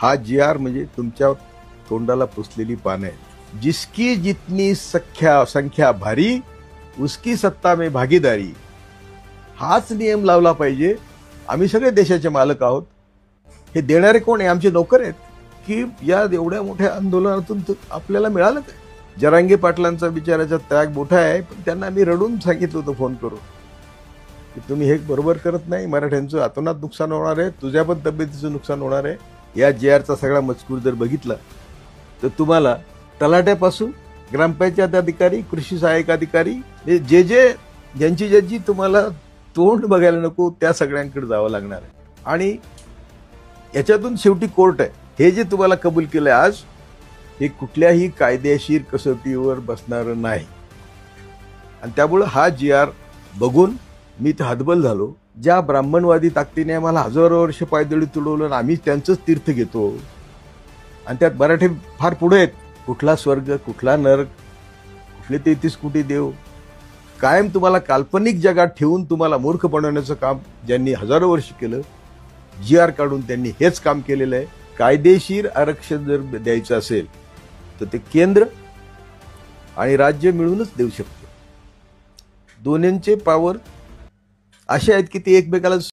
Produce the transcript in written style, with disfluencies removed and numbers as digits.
हा जी आर म्हणजे तुमच्या तोंडाला पुसलेली पानं आहेत. जिसकी जितनी संख्या भारी उसकी सत्ता में भागीदारी, हाच नियम लावला पाहिजे. आम्ही सगळे देशाचे मालक आहोत. हे देणारे कोण आहे? आमचे नोकर आहेत. की या एवढ्या मोठ्या आंदोलनातून आपल्याला मिळालं काय? जरांगे पाटलांचा बिचाराचा त्याग मोठा आहे, पण त्यांना मी रडून सांगितलं होतं फोन करून की तुम्ही हे बरोबर करत नाही, मराठ्यांचं अतोनात नुकसान होणार आहे, तुझ्या पण तब्येतीचं नुकसान होणार आहे. या जे आरचा सगळा मजकूर जर बघितला तर तुम्हाला तलाट्यापासून ग्रामपंचायत अधिकारी, कृषी सहाय्यक अधिकारी, ज्यांची तुम्हाला तोंड बघायला नको त्या सगळ्यांकडे जावं लागणार आहे. आणि याच्यातून शेवटी कोर्ट आहे. हे जे तुम्हाला कबूल केलं आज, हे कुठल्याही कायदेशीर कसोटीवर बसणारं नाही. आणि त्यामुळं हा जी आर बघून मी तर हतबल झालो. ज्या ब्राह्मणवादी ताकदीने आम्हाला हजारो वर्ष पायदळी तुडवलं आणि आम्ही त्यांचंच तीर्थ घेतो, आणि त्यात मराठी फार पुढे आहेत. कुठला स्वर्ग, कुठला नरक, कुठले 33 कोटी देव, कायम तुम्हाला काल्पनिक जगात ठेवून तुम्हाला मूर्ख बनवण्याचं काम ज्यांनी हजारो वर्ष केलं, जी आर काढून त्यांनी हेच काम केलेलं आहे. कायदेशीर आरक्षण जर द्यायचं असेल तर ते केंद्र आणि राज्य मिळूनच देऊ शकतो. दोन्हींचे पॉवर असे आहेत की ते एकमेकाला